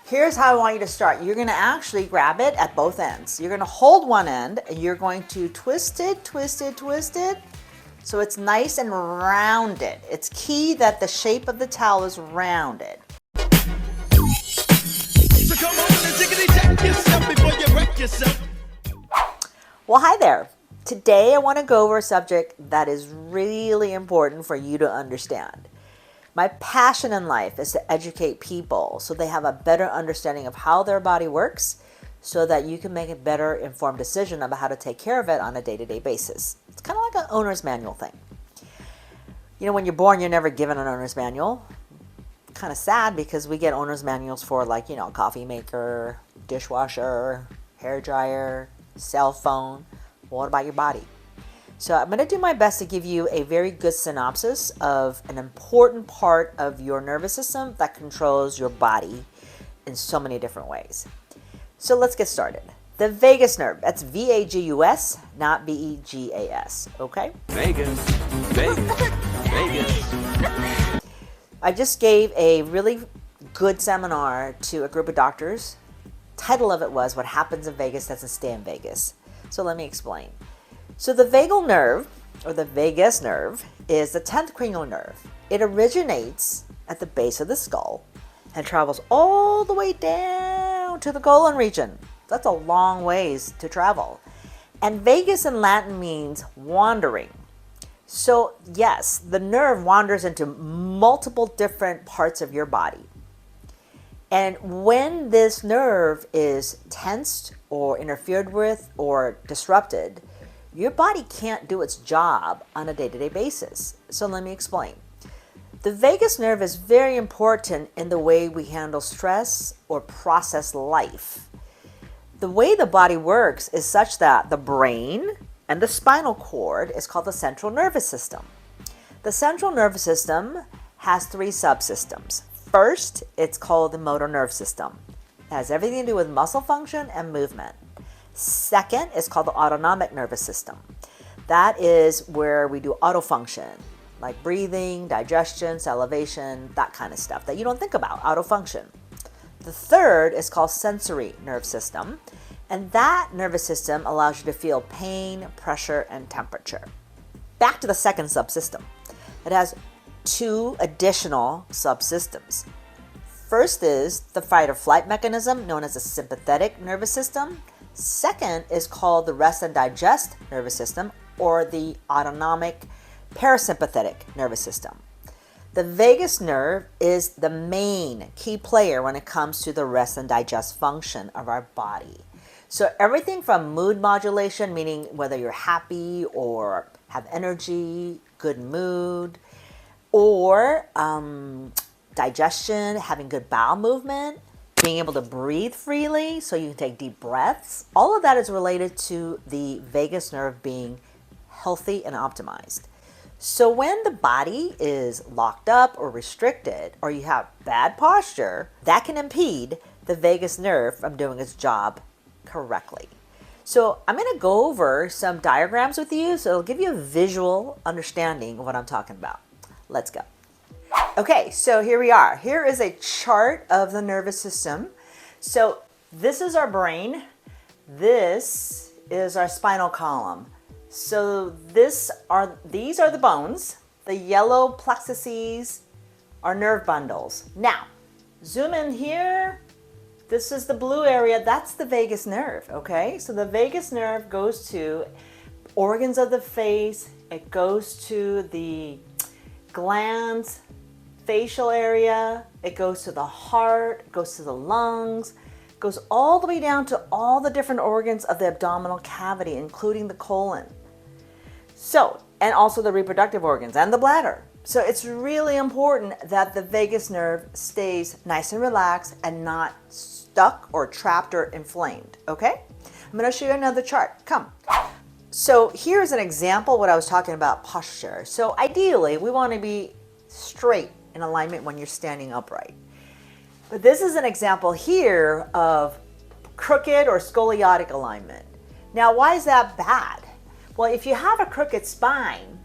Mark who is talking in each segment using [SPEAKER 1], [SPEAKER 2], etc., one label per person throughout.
[SPEAKER 1] Here's how I want you to start. You're going to actually grab it at both ends. You're going to hold one end and you're going to twist it, so it's nice and rounded. It's key that the shape of the towel is rounded. So come on and check yourself before you wreck yourself. Well, hi there. Today I want to go over a subject that is really important for you to understand. My passion in life is to educate people so they have a better understanding of how their body works so that you can make a better informed decision about how to take care of it on a day-to-day basis. It's kind of like an owner's manual thing. You know, when you're born, you're never given an owner's manual. Kind of sad because we get owner's manuals for coffee maker, dishwasher, hair dryer, cell phone. What about your body? So I'm going to do my best to give you a very good synopsis of an important part of your nervous system that controls your body in so many different ways. So let's get started. The vagus nerve, that's V-A-G-U-S, not V-E-G-A-S, okay? Vegas. I just gave a really good seminar to a group of doctors. Title of it was, What Happens in Vegas Doesn't Stay in Vegas. So let me explain. So the vagal nerve, or the vagus nerve, is the 10th cranial nerve. It originates at the base of the skull and travels all the way down to the colon region. That's a long ways to travel. And vagus in Latin means wandering. So yes, the nerve wanders into multiple different parts of your body. And when this nerve is tensed or interfered with or disrupted, your body can't do its job on a day-to-day basis. So let me explain. The vagus nerve is very important in the way we handle stress or process life. The way the body works is such that the brain and the spinal cord is called the central nervous system. The central nervous system has 3 subsystems. First, it's called the motor nerve system. It has everything to do with muscle function and movement. Second is called the autonomic nervous system. That is where we do autofunction, like breathing, digestion, salivation, that kind of stuff that you don't think about, autofunction. The third is called sensory nerve system, and that nervous system allows you to feel pain, pressure, and temperature. Back to the second subsystem. It has 2 additional subsystems. First is the fight or flight mechanism known as the sympathetic nervous system. Second is called the rest and digest nervous system, or the autonomic parasympathetic nervous system. The vagus nerve is the main key player when it comes to the rest and digest function of our body. So everything from mood modulation, meaning whether you're happy or have energy, good mood, or digestion, having good bowel movement, being able to breathe freely so you can take deep breaths. All of that is related to the vagus nerve being healthy and optimized. So when the body is locked up or restricted, or you have bad posture, that can impede the vagus nerve from doing its job correctly. So I'm going to go over some diagrams with you so it'll give you a visual understanding of what I'm talking about. Let's go. Okay, so here we are. Here is a chart of the nervous system. So this is our brain. This is our spinal column. So these are the bones. The yellow plexuses are nerve bundles. Now, zoom in here. This is the blue area. That's the vagus nerve, okay? So the vagus nerve goes to organs of the face. It goes to the glands, facial area, it goes to the heart, it goes to the lungs, it goes all the way down to all the different organs of the abdominal cavity, including the colon. So, and also the reproductive organs and the bladder. So it's really important that the vagus nerve stays nice and relaxed and not stuck or trapped or inflamed, okay? I'm gonna show you another chart, come. So here's an example what I was talking about, posture. So ideally, we wanna be straight in alignment when you're standing upright. But this is an example here of crooked or scoliotic alignment. Now, why is that bad? Well, if you have a crooked spine,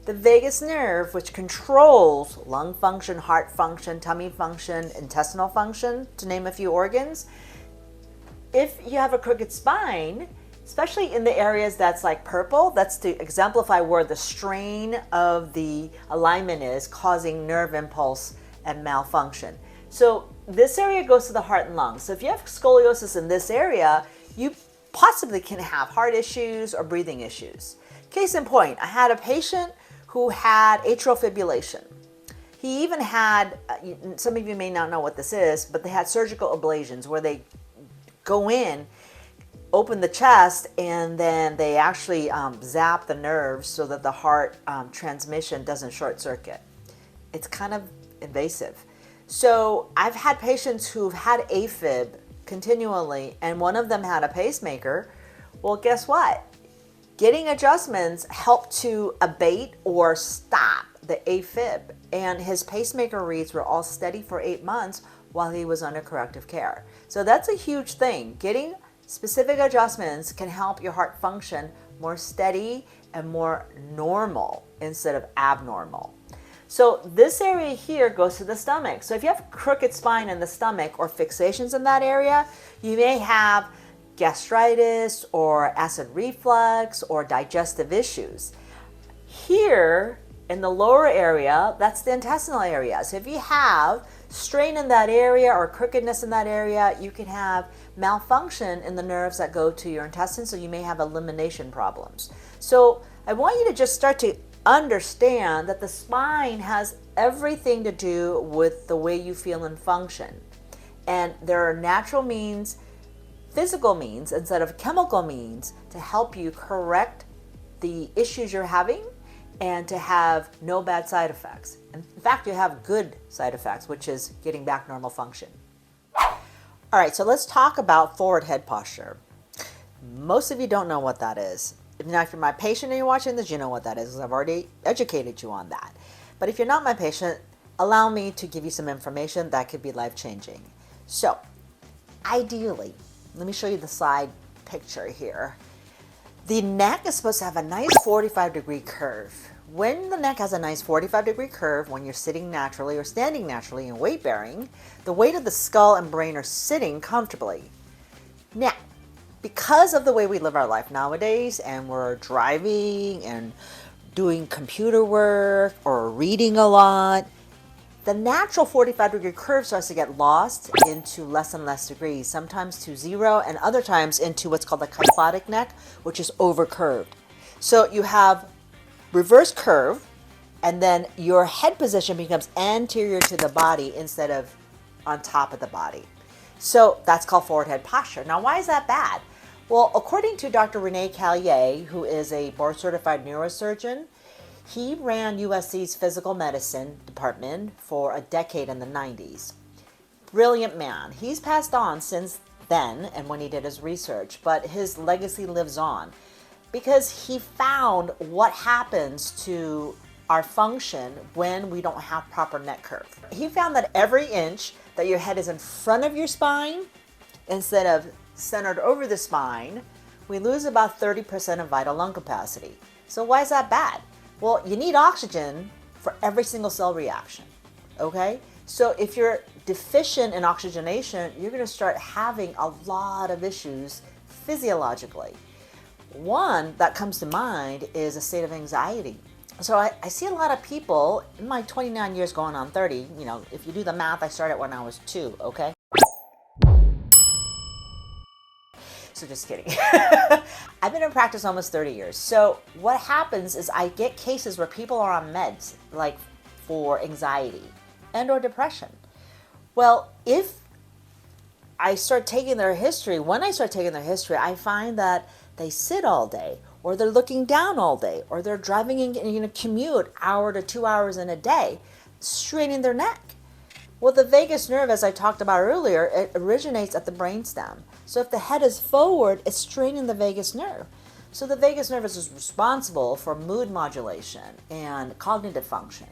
[SPEAKER 1] The vagus nerve, which controls lung function, heart function, tummy function, intestinal function, to name a few organs. If you have a crooked spine, especially in the areas that's like purple, that's to exemplify where the strain of the alignment is causing nerve impulse and malfunction. So this area goes to the heart and lungs. So if you have scoliosis in this area, you possibly can have heart issues or breathing issues. Case in point, I had a patient who had atrial fibrillation. He even had, some of you may not know what this is, but they had surgical ablations where they go in, open the chest, and then they actually zap the nerves so that the heart transmission doesn't short circuit. It's kind of invasive. So I've had patients who've had AFib continually, and one of them had a pacemaker. Well, guess what? Getting adjustments help to abate or stop the AFib, and his pacemaker reads were all steady for 8 months while he was under corrective care. So that's a huge thing. Getting specific adjustments can help your heart function more steady and more normal instead of abnormal. So this area here goes to the stomach. So if you have crooked spine in the stomach or fixations in that area, you may have gastritis or acid reflux or digestive issues. Here in the lower area, that's the intestinal area. So if you have strain in that area or crookedness in that area, you can have malfunction in the nerves that go to your intestines, so you may have elimination problems. So I want you to just start to understand that the spine has everything to do with the way you feel and function. And there are natural means, physical means, instead of chemical means, to help you correct the issues you're having and to have no bad side effects. In fact, you have good side effects, which is getting back normal function. All right, so let's talk about forward head posture. Most of you don't know what that is. If you're my patient and you're watching this, you know what that is, because I've already educated you on that. But if you're not my patient, allow me to give you some information that could be life-changing. So, ideally, let me show you the side picture here. The neck is supposed to have a nice 45-degree curve. When the neck has a nice 45-degree curve, when you're sitting naturally or standing naturally in weight bearing, the weight of the skull and brain are sitting comfortably. Now, because of the way we live our life nowadays, and we're driving and doing computer work or reading a lot, the natural 45-degree curve starts to get lost into less and less degrees, sometimes to 0 and other times into what's called the kyphotic neck, which is over-curved. So you have reverse curve, and then your head position becomes anterior to the body instead of on top of the body. So that's called forward head posture. Now, why is that bad? Well, according to Dr. Rene Callier, who is a board-certified neurosurgeon, he ran USC's physical medicine department for a decade in the 90s. Brilliant man. He's passed on since then and when he did his research, but his legacy lives on because he found what happens to our function when we don't have proper neck curve. He found that every inch that your head is in front of your spine instead of centered over the spine, we lose about 30% of vital lung capacity. So why is that bad? Well, you need oxygen for every single cell reaction, okay? So if you're deficient in oxygenation, you're gonna start having a lot of issues physiologically. One that comes to mind is a state of anxiety. So I see a lot of people, in my 29 years going on 30, you know, if you do the math, I started when I was 2, okay? So just kidding. I've been in practice almost 30 years. So what happens is I get cases where people are on meds, like for anxiety and or depression. Well, if I start taking their history, when I start taking their history, I find that they sit all day, or they're looking down all day, or they're driving in a commute hour to 2 hours in a day, straining their neck. Well, the vagus nerve, as I talked about earlier, it originates at the brainstem. So if the head is forward, it's straining the vagus nerve. So the vagus nerve is responsible for mood modulation and cognitive function.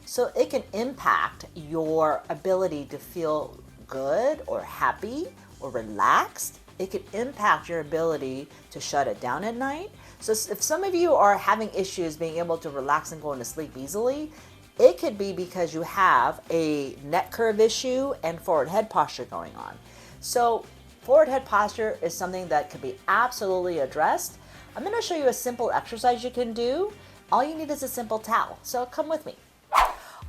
[SPEAKER 1] So it can impact your ability to feel good or happy or relaxed it could impact your ability to shut it down at night. So if some of you are having issues being able to relax and go into sleep easily, it could be because you have a neck curve issue and forward head posture going on. So forward head posture is something that could be absolutely addressed. I'm going to show you a simple exercise you can do. All you need is a simple towel. So come with me.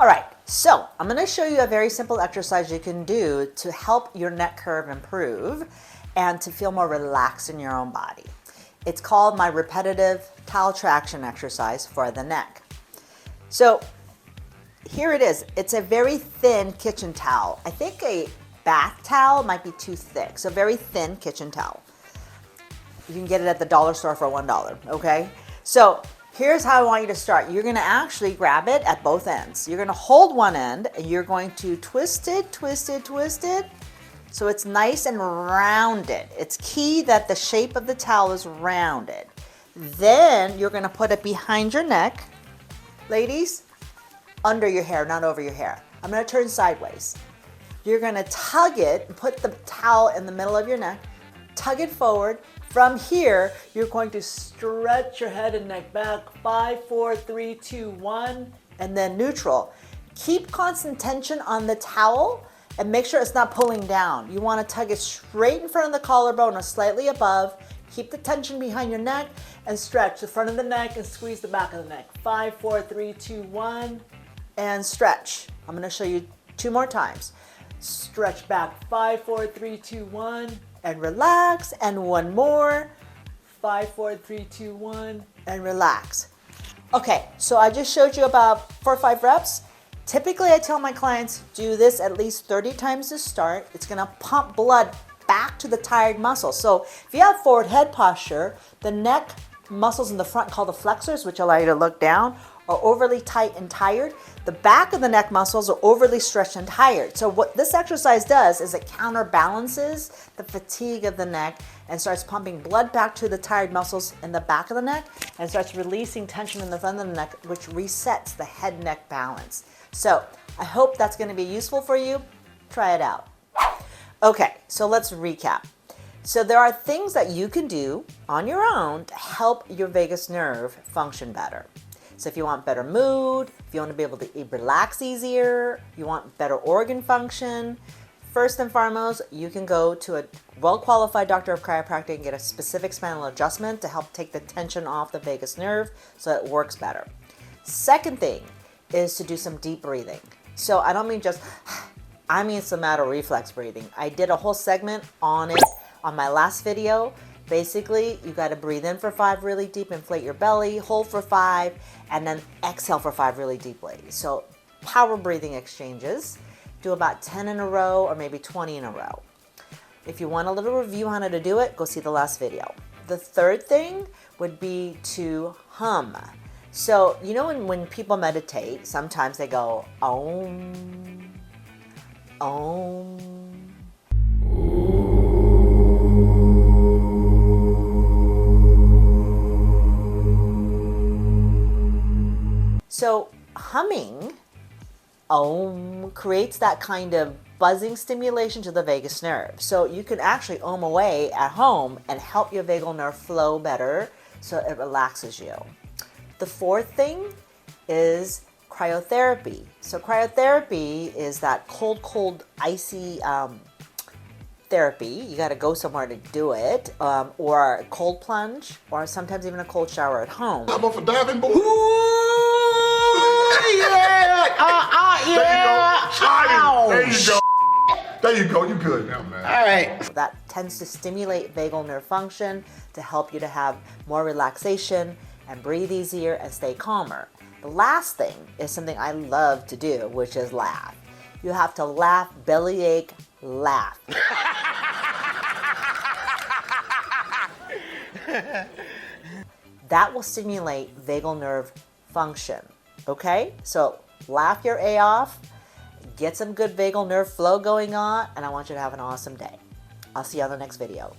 [SPEAKER 1] All right, so I'm going to show you a very simple exercise you can do to help your neck curve improve and to feel more relaxed in your own body. It's called my repetitive towel traction exercise for the neck. So here it is. It's a very thin kitchen towel. I think a bath towel might be too thick, so very thin kitchen towel. You can get it at the dollar store for $1, okay? So here's how I want you to start. You're gonna actually grab it at both ends. You're gonna hold one end and you're going to twist it, so it's nice and rounded. It's key that the shape of the towel is rounded. Then you're gonna put it behind your neck, ladies, under your hair, not over your hair. I'm gonna turn sideways. You're gonna tug it, put the towel in the middle of your neck, tug it forward. From here, you're going to stretch your head and neck back, 5, 4, 3, 2, 1, and then neutral. Keep constant tension on the towel and make sure it's not pulling down. You wanna tug it straight in front of the collarbone or slightly above. Keep the tension behind your neck and stretch the front of the neck and squeeze the back of the neck. 5, 4, 3, 2, 1, and stretch. I'm gonna show you 2 more times. Stretch back, 5, 4, 3, 2, 1, and relax, and 1 more. 5, 4, 3, 2, 1, and relax. Okay, so I just showed you about 4 or 5 reps. Typically, I tell my clients, do this at least 30 times to start. It's gonna pump blood back to the tired muscles. So if you have forward head posture, the neck muscles in the front called the flexors, which allow you to look down, are overly tight and tired. The back of the neck muscles are overly stretched and tired. So what this exercise does is it counterbalances the fatigue of the neck and starts pumping blood back to the tired muscles in the back of the neck and starts releasing tension in the front of the neck, which resets the head-neck balance. So I hope that's going to be useful for you. Try it out. Okay, so let's recap. So there are things that you can do on your own to help your vagus nerve function better. So if you want better mood, if you want to be able to relax easier, you want better organ function, first and foremost, you can go to a well-qualified doctor of chiropractic and get a specific spinal adjustment to help take the tension off the vagus nerve so it works better. Second thing is to do some deep breathing. So I don't mean just, I mean somatic reflex breathing. I did a whole segment on it on my last video. Basically, you got to breathe in for 5 really deep, inflate your belly, hold for 5, and then exhale for 5 really deeply. So power breathing exchanges. Do about 10 in a row or maybe 20 in a row. If you want a little review on how to do it, go see the last video. The third thing would be to hum. So, you know when people meditate, sometimes they go, Om, Om. So humming, Om, creates that kind of buzzing stimulation to the vagus nerve. So you can actually Om away at home and help your vagal nerve flow better so it relaxes you. The fourth thing is cryotherapy. So cryotherapy is that cold, icy therapy. You got to go somewhere to do it, or a cold plunge, or sometimes even a cold shower at home.
[SPEAKER 2] How about for diving board? There you go. You good now, man.
[SPEAKER 3] All right.
[SPEAKER 1] That tends to stimulate vagal nerve function to help you to have more relaxation and breathe easier and stay calmer. The last thing is something I love to do, which is laugh. You have to laugh, bellyache, laugh. That will stimulate vagal nerve function. Okay? So laugh your A off, get some good vagal nerve flow going on, and I want you to have an awesome day. I'll see you on the next video.